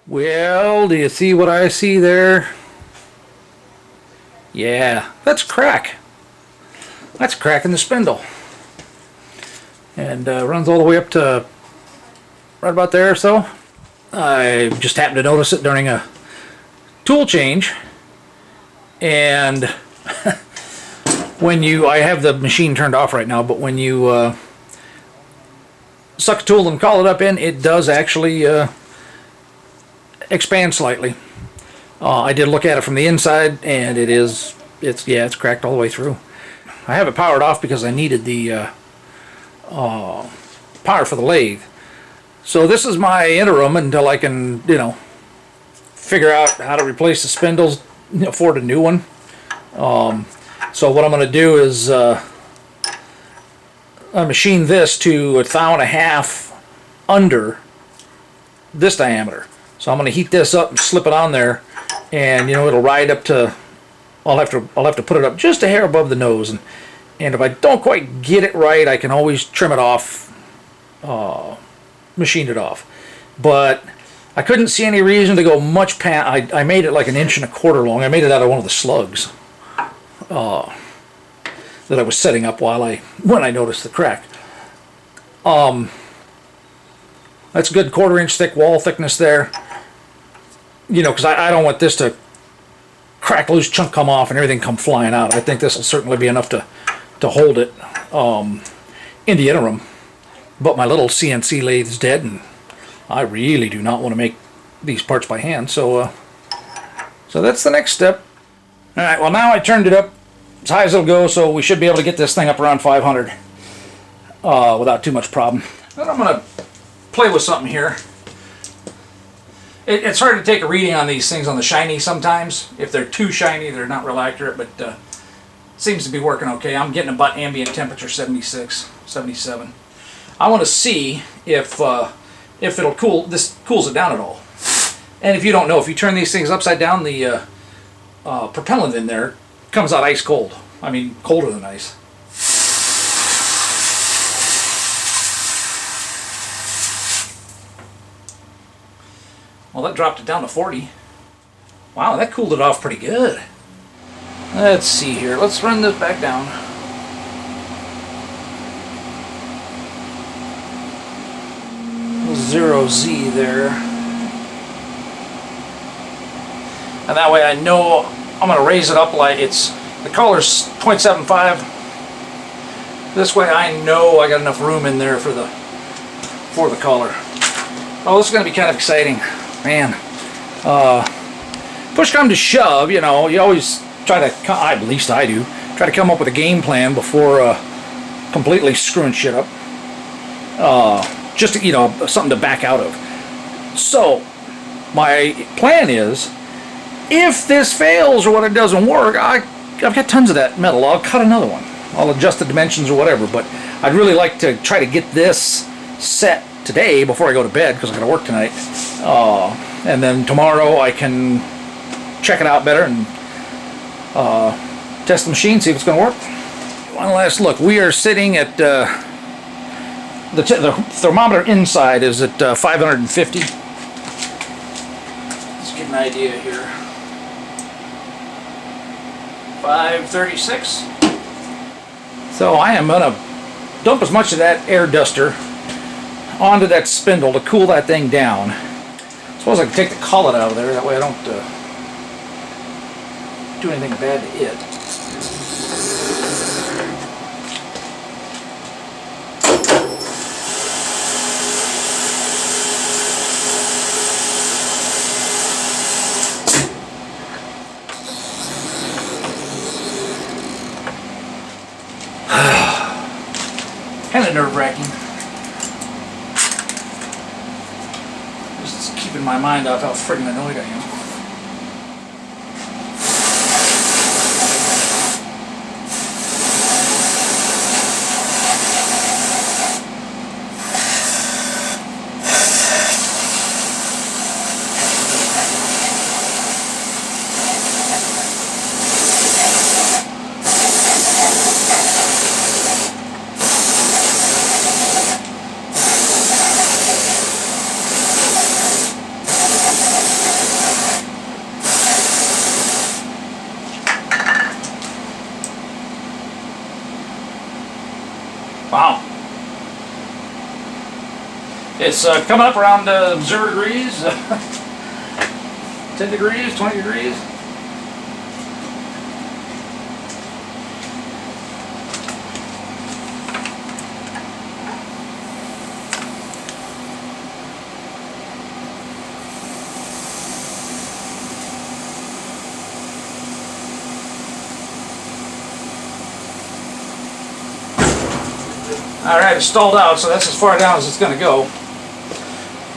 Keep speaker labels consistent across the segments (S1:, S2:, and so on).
S1: Well, do you see what I see there? Yeah, that's crack. That's a crack in the spindle. And runs all the way up to right about there or so. I just happened to notice it during a tool change. And I have the machine turned off right now, but when you suck a tool and call it up in, it does actually expand slightly. I did look at it from the inside, and it's cracked all the way through. I have it powered off because I needed the power for the lathe. So this is my interim until I can, figure out how to replace the spindles, afford a new one. So what I'm going to do is I machine this to 1.5 thou under this diameter. So I'm going to heat this up and slip it on there, and it'll ride up to. I'll have to put it up just a hair above the nose, and if I don't quite get it right, I can always trim it off, machine it off. But I couldn't see any reason to go much past. I made it like 1.25 inches long. I made it out of one of the slugs that I was setting up when I noticed the crack. That's a good 1/4 inch thick wall thickness there. Because I don't want this to crack loose, chunk come off, and everything come flying out. I think this will certainly be enough to hold it in the interim. But my little CNC lathe is dead, and I really do not want to make these parts by hand. So that's the next step. All right. Well, now I turned it up as high as it'll go, so we should be able to get this thing up around 500 without too much problem. Then I'm going to play with something here. It's hard to take a reading on these things on the shiny sometimes. If they're too shiny, they're not real accurate, but it seems to be working okay. I'm getting about ambient temperature 76, 77. I want to see if it'll this cools it down at all. And if you don't know, if you turn these things upside down, the propellant in there comes out ice cold. I mean, colder than ice. Well, that dropped it down to 40. Wow, that cooled it off pretty good. Let's see here. Let's run this back down. Zero Z there. And that way I know I'm going to raise it up like the color's 0.75. This way I know I got enough room in there for the color. Oh, this is going to be kind of exciting. Man, push come to shove, you always try to, at least I do, try to come up with a game plan before completely screwing shit up. Just to, something to back out of. So, my plan is, if this fails or what it doesn't work, I've got tons of that metal. I'll cut another one. I'll adjust the dimensions or whatever, but I'd really like to try to get this set today before I go to bed, because I got to work tonight, and then tomorrow I can check it out better and test the machine, see if it's going to work. One last look. We are sitting at the thermometer inside is at 550. Let's get an idea here. 536. So I am going to dump as much of that air duster onto that spindle to cool that thing down. I suppose I can take the collet out of there, that way I don't do anything bad to it. Kind of nerve-wracking. Just keeping my mind off how friggin' annoyed I am. It's coming up around 0 degrees, 10 degrees, 20 degrees. Alright, it's stalled out, so that's as far down as it's going to go.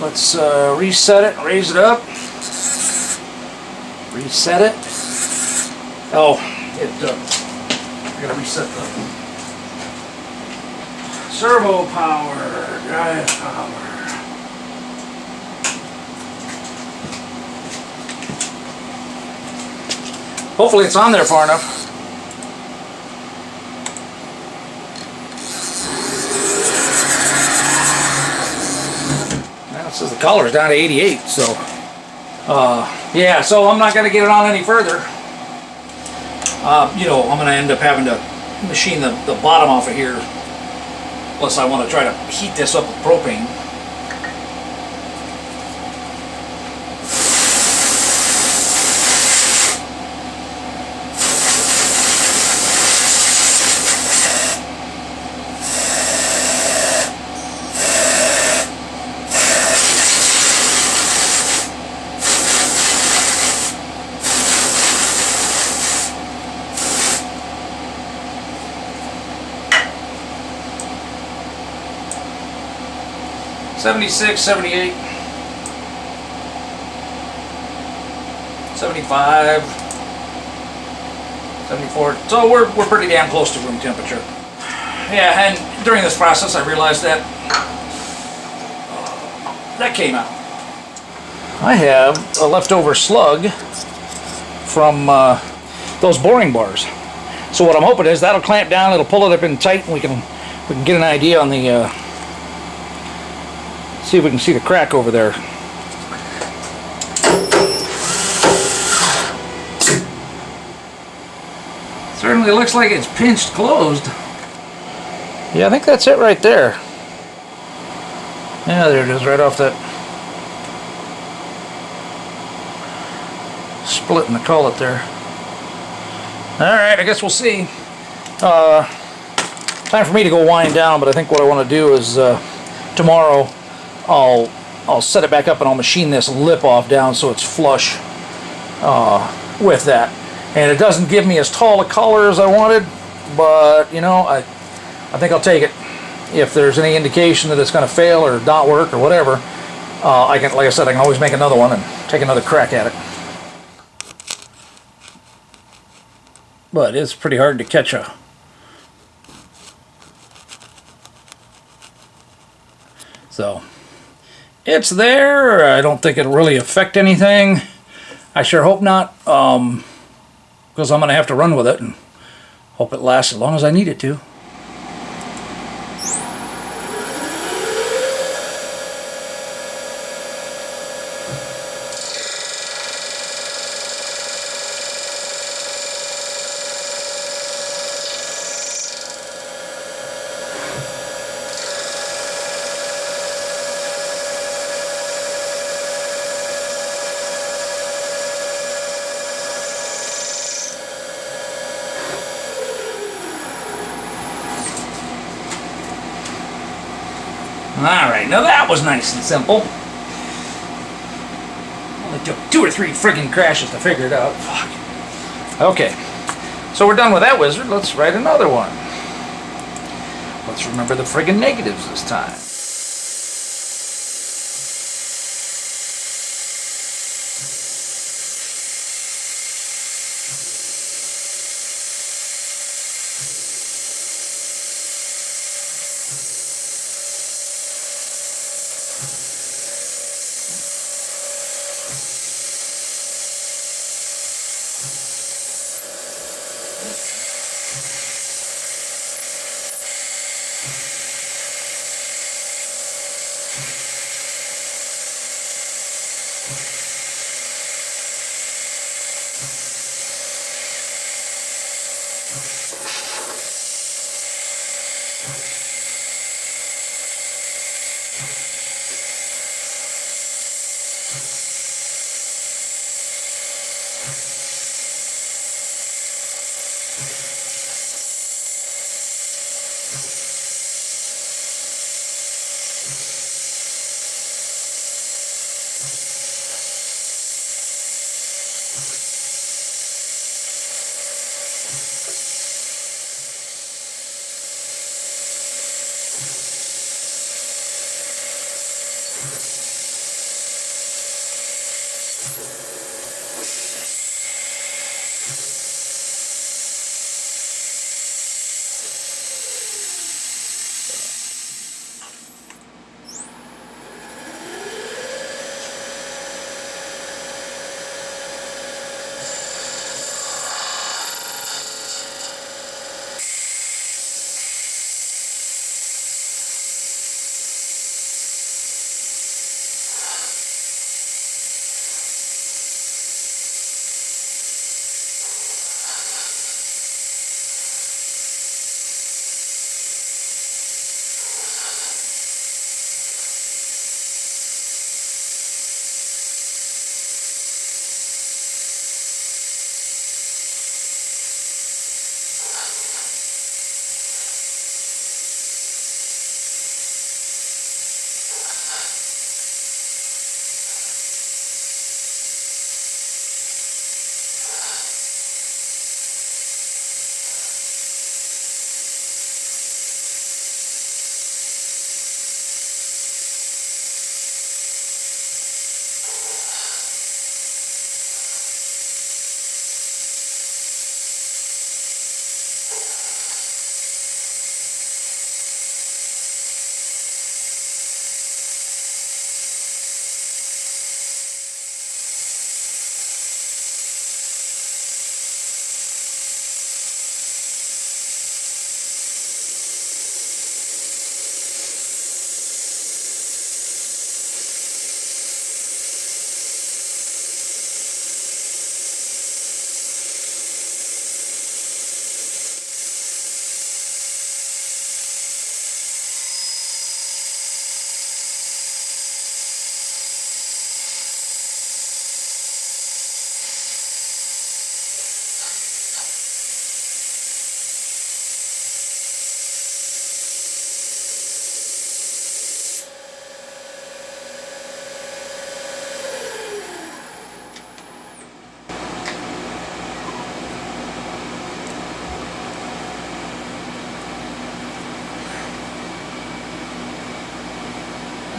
S1: Let's reset it, raise it up. Reset it. Oh, I gotta reset the servo power, drive power. Hopefully it's on there far enough. Says the collar's down to 88, so yeah, so I'm not going to get it on any further. You know, I'm going to end up having to machine the bottom off of here, unless I want to try to heat this up with propane. '76, '78, '75, '74. So we're pretty damn close to room temperature. Yeah, and during this process I realized that that came out. I have a leftover slug from those boring bars. So what I'm hoping is that'll clamp down, it'll pull it up in tight, and we can get an idea on the see if we can see the crack over there. Certainly looks like it's pinched closed. Yeah, I think that's it right there. Yeah, there it is, right off that split in the cullet there. Alright, I guess we'll see. Time for me to go wind down, but I think what I want to do is tomorrow I'll set it back up and I'll machine this lip off down so it's flush with that. And it doesn't give me as tall a collar as I wanted, but you know, I think I'll take it. If there's any indication that it's going to fail or not work or whatever, I can, like I said, I can always make another one and take another crack at it. But it's pretty hard to catch a so it's there. I don't think it'll really affect anything. I sure hope not, because I'm going to have to run with it and hope it lasts as long as I need it to. Alright, now that was nice and simple. Only took 2 or 3 friggin' crashes to figure it out. Fuck. Okay, so we're done with that wizard. Let's write another one. Let's remember the friggin' negatives this time.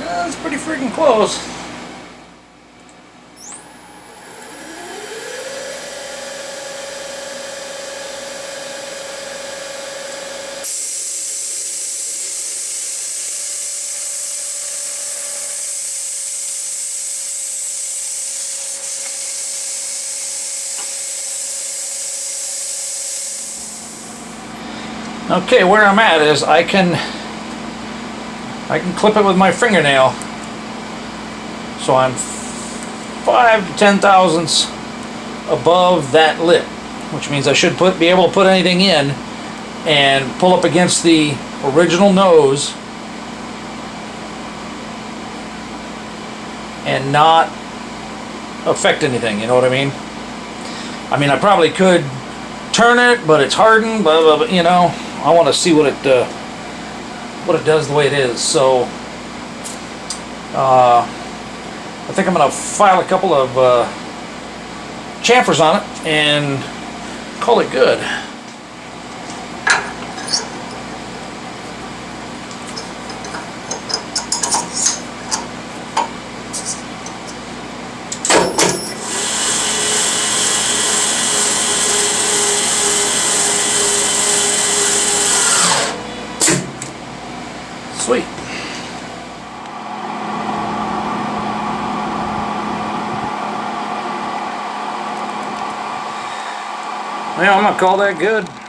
S1: That's pretty freaking close. Okay, where I'm at is I can clip it with my fingernail, so I'm 5 to 10 thousandths above that lip, which means I should be able to put anything in and pull up against the original nose and not affect anything, you know what I mean? I mean, I probably could turn it, but it's hardened, blah, blah, blah, you know. I want to see what it does the way it is. So I think I'm going to file a couple of chamfers on it and call it good. Sweet. Well, I'm gonna call that good.